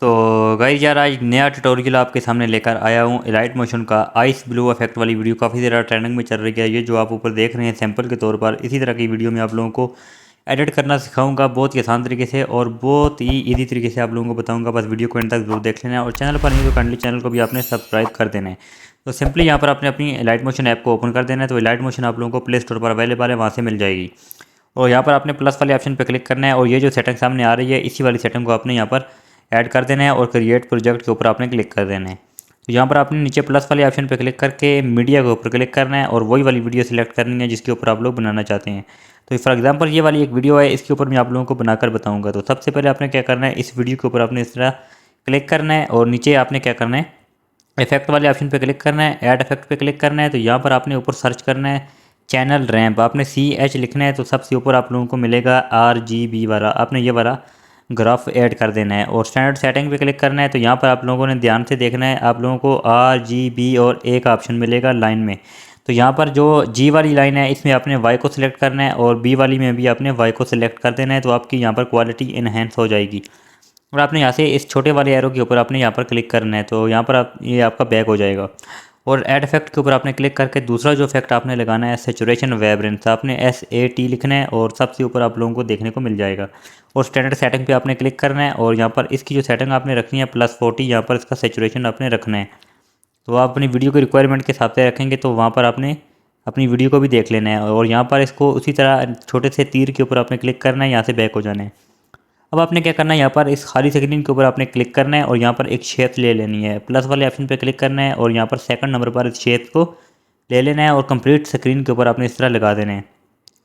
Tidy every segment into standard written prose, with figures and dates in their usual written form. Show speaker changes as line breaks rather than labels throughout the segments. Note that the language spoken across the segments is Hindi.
तो गाइस यार आज नया ट्यूटोरियल आपके सामने लेकर आया हूँ लाइट मोशन का आइस ब्लू इफेक्ट वाली वीडियो काफ़ी ज़्यादा ट्रेंडिंग में चल रही है। ये जो आप ऊपर देख रहे हैं सैंपल के तौर पर इसी तरह की वीडियो में आप लोगों को एडिट करना सिखाऊंगा बहुत ही आसान तरीके से और बहुत ही ईजी तरीके से आप लोगों को बताऊंगा। बस वीडियो को एंड तक जरूर देख लेना है और चैनल पर नहीं तो काइंडली चैनल को भी आपने सब्सक्राइब कर देना है। तो सिंपली यहाँ पर आपने अपनी लाइट मोशन ऐप को ओपन कर देना है। तो लाइट मोशन आप लोगों को प्ले स्टोर पर अवेलेबल है, वहाँ से मिल जाएगी। और यहाँ पर आपने प्लस वाले ऑप्शन पर क्लिक करना है और ये जो सेटिंग सामने आ रही है इसी वाली सेटिंग को आपने यहाँ पर ऐड कर देना है और क्रिएट प्रोजेक्ट के ऊपर आपने क्लिक कर देना है। तो यहाँ पर आपने नीचे प्लस वाले ऑप्शन पर क्लिक करके मीडिया के ऊपर क्लिक करना है और वही वाली वीडियो सिलेक्ट करनी है जिसके ऊपर आप लोग बनाना चाहते हैं। तो फॉर एग्जांपल ये वाली एक वीडियो है, इसके ऊपर मैं आप लोगों को बनाकर बताऊंगा। तो सबसे पहले आपने क्या करना है, इस वीडियो के ऊपर आपने इस तरह क्लिक करना है और नीचे आपने क्या करना है, इफेक्ट वाले ऑप्शन पे क्लिक करना है, ऐड इफेक्ट पे क्लिक करना है। तो यहाँ पर आपने ऊपर सर्च करना है चैनल रैंप, आपने CH लिखना है। तो सबसे ऊपर आप लोगों को मिलेगा RGB वाला, आपने ये वाला ग्राफ ऐड कर देना है और स्टैंडर्ड सेटिंग पे क्लिक करना है। तो यहाँ पर आप लोगों ने ध्यान से देखना है, आप लोगों को RGB और एक ऑप्शन मिलेगा लाइन में। तो यहाँ पर जो G वाली लाइन है इसमें आपने Y को सिलेक्ट करना है और B वाली में भी आपने Y को सिलेक्ट कर देना है। तो आपकी यहाँ पर क्वालिटी इन्हेंस हो जाएगी और आपने यहाँ से इस छोटे वाले एरो के ऊपर आपने यहाँ पर क्लिक करना है। तो यहाँ पर आप ये आपका बैक हो जाएगा और ऐड इफेक्ट के ऊपर आपने क्लिक करके दूसरा जो इफेक्ट आपने लगाना है सैचुरेशन वाइब्रेंस, आपने SAT लिखना है और सबसे ऊपर आप लोगों को देखने को मिल जाएगा। और स्टैंडर्ड सेटिंग पे आपने क्लिक करना है और यहाँ पर इसकी जो सेटिंग आपने रखनी है +40, यहाँ पर इसका सैचुरेशन आपने रखना है। तो आप अपनी वीडियो की रिक्वायरमेंट के हिसाब से रखेंगे तो वहाँ पर आपने अपनी वीडियो को भी देख लेना है। और यहाँ पर इसको उसी तरह छोटे से तीर के ऊपर आपने क्लिक करना है, यहाँ से बैक हो जाना है। अब आपने क्या करना है, यहाँ पर इस खाली स्क्रीन के ऊपर आपने क्लिक करना है और यहाँ पर एक शेप ले लेनी है। प्लस वाले ऑप्शन पे क्लिक करना है और यहाँ पर सेकंड नंबर पर इस शेप को ले लेना है और कंप्लीट स्क्रीन के ऊपर आपने इस तरह लगा देना है।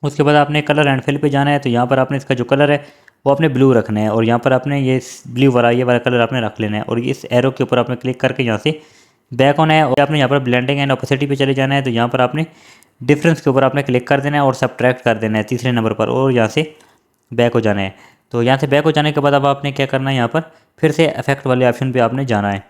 उसके बाद आपने कलर एंड फिल पे जाना है। तो यहाँ पर आपने इसका जो कलर है वो आपने ब्लू रखना है और यहाँ पर आपने ये ब्लू वाला ये वाला कलर आपने रख लेना है और इस एरो के ऊपर आपने क्लिक करके यहाँ से बैक होना है और आपने यहाँ पर ब्लेंडिंग एंड ओपेसिटी पे चले जाना है। तो यहाँ पर आपने डिफरेंस के ऊपर आपने क्लिक कर देना है और सब्ट्रैक्ट कर देना है तीसरे नंबर पर और यहाँ से बैक हो जाना है। तो यहाँ से बैक हो जाने के बाद अब आपने क्या करना है, यहाँ पर फिर से इफेक्ट वाले ऑप्शन पे आपने जाना है।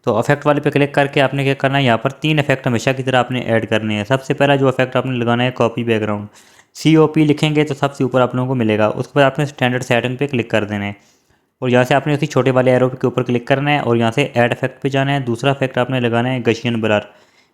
तो इफेक्ट वाले पे क्लिक करके आपने क्या करना है, यहाँ पर 3 इफेक्ट हमेशा की तरह आपने ऐड करने हैं। सबसे पहला जो इफेक्ट आपने लगाना है कॉपी बैकग्राउंड, COP लिखेंगे तो सबसे ऊपर आप लोगों को मिलेगा। उसके बाद आपने स्टैंडर्ड सेटिंग पे क्लिक कर देना है और यहाँ से आपने उसी छोटे वाले एरो के ऊपर क्लिक करना है और यहाँ से ऐड इफेक्ट पे जाना है। दूसरा इफेक्ट आपने लगाना है गशियन ब्लर,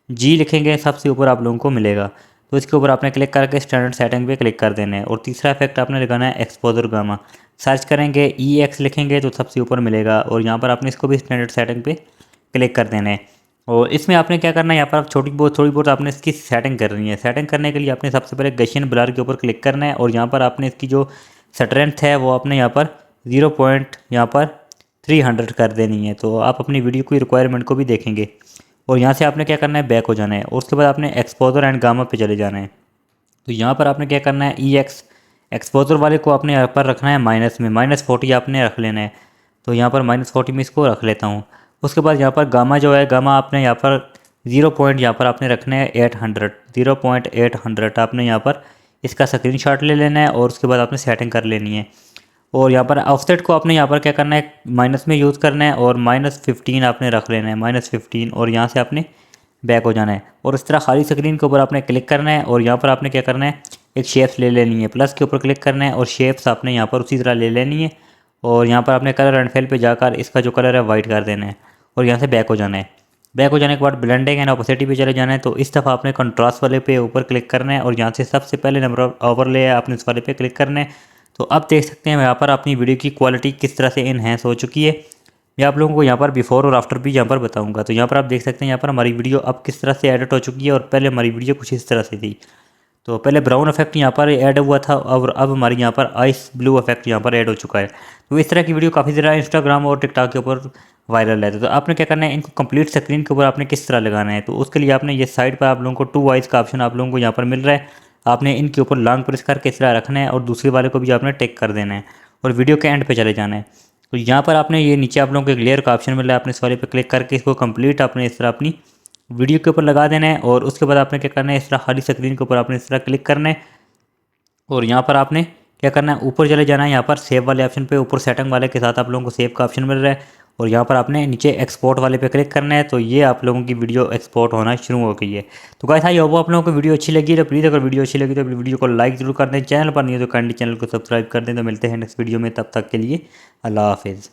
G लिखेंगे सबसे ऊपर आप लोगों को मिलेगा। तो इसके ऊपर आपने क्लिक करके स्टैंडर्ड सेटिंग पे क्लिक कर देना है और तीसरा इफेक्ट आपने लगाना है एक्सपोजर गामा, सर्च करेंगे EX लिखेंगे तो सबसे ऊपर मिलेगा और यहाँ पर आपने इसको भी स्टैंडर्ड सेटिंग पे क्लिक कर देना है। और इसमें आपने क्या करना है, यहाँ पर आप थोड़ी बहुत आपने इसकी सेटिंग करनी है। सेटिंग करने के लिए आपने सबसे पहले गशियन ब्लर के ऊपर क्लिक करना है और यहाँ पर आपने इसकी जो स्ट्रेंथ है वो आपने यहाँ पर 0.300 कर देनी है। तो आप अपनी वीडियो की रिक्वायरमेंट को भी देखेंगे और यहाँ से आपने क्या करना है, बैक हो जाना है और उसके बाद आपने एक्सपोजर एंड गामा पे चले जाना है। तो यहाँ पर आपने क्या करना है, EX एक्सपोजर वाले को आपने यहाँ पर रखना है माइनस में, -40 आपने रख लेना है। तो यहाँ पर -40 में इसको रख लेता हूँ। उसके बाद यहाँ पर गामा जो है, गामा आपने यहाँ पर 0 पॉइंट यहाँ पर आपने रखना है 800, 0.800 आपने यहाँ पर इसका स्क्रीनशॉट ले लेना है और उसके बाद आपने सेटिंग कर लेनी है। और यहाँ पर ऑफसेट को आपने यहाँ पर क्या करना है, माइनस में यूज़ करना है और -15 आपने रख लेना है, -15 और यहाँ से आपने बैक हो जाना है। और इस तरह खाली स्क्रीन के ऊपर आपने क्लिक करना है और यहाँ पर आपने क्या करना है, एक शेप्स ले लेनी है। प्लस के ऊपर क्लिक करना है और शेप्स आपने यहाँ पर उसी तरह ले लेनी है और यहाँ पर आपने कलर एंड फिल पे जाकर इसका जो कलर है वाइट कर देना है और यहाँ से बैक हो जाना है। बैक हो जाने के बाद ब्लेंडिंग एंड ओपेसिटी पे चले जाना है। तो इस दफ़ा आपने कंट्रास्ट वाले पे ऊपर क्लिक करना है और यहाँ से सबसे पहले नंबर ऑफ ओवरले है आपने इस वाले पे क्लिक करना है। तो अब देख सकते हैं यहाँ पर अपनी वीडियो की क्वालिटी किस तरह से इन्हेंस हो चुकी है। मैं आप लोगों को यहाँ पर बिफोर और आफ्टर भी यहाँ पर बताऊँगा। तो यहाँ पर आप देख सकते हैं यहाँ पर हमारी वीडियो अब किस तरह से एडिट हो चुकी है और पहले हमारी वीडियो कुछ इस तरह से थी। तो पहले ब्राउन इफेक्ट यहाँ पर ऐड हुआ था और अब हमारी यहाँ पर आइस ब्लू इफेक्ट यहाँ पर ऐड हो चुका है। तो इस तरह की वीडियो काफ़ी ज़्यादा इंस्टाग्राम और टिकटॉक के ऊपर वायरल है। तो आपने क्या करना है, इनको कंप्लीट स्क्रीन के ऊपर आपने किस तरह लगाना है। तो उसके लिए आपने ये साइड पर आप लोगों को 2 आइज का ऑप्शन आप लोगों को यहाँ पर मिल रहा है। आपने इनके ऊपर लॉन्ग प्रेस करके इस तरह रखना है और दूसरे वाले को भी आपने टिक कर देना है और वीडियो के एंड पे चले जाना है। तो यहाँ पर आपने ये नीचे आप लोगों को एक लेयर का ऑप्शन मिल रहा है, आपने इस वाले पे क्लिक करके इसको कंप्लीट आपने इस तरह अपनी वीडियो के ऊपर लगा देना है। और उसके बाद आपने क्या करना है, इस तरह खाली स्क्रीन के ऊपर आपने इस तरह क्लिक करना है और यहाँ पर आपने क्या करना है, ऊपर चले जाना है। यहाँ पर सेव वाले ऑप्शन पे ऊपर सेटिंग वाले के साथ आप लोगों को सेव का ऑप्शन मिल रहा है और यहाँ पर आपने नीचे एक्सपोर्ट वाले पे क्लिक करना है। तो ये आप लोगों की वीडियो एक्सपोर्ट होना शुरू हो गई है। तो गाइस आई होप आप लोगों को वीडियो अच्छी लगी। तो प्लीज़ अगर वीडियो अच्छी लगी तो वीडियो को लाइक जरूर कर दें, चैनल पर नहीं हो तो काइंडली चैनल को सब्सक्राइब कर दें। तो मिलते हैं नेक्स्ट वीडियो में, तब तक के लिए अल्लाह हाफिज़।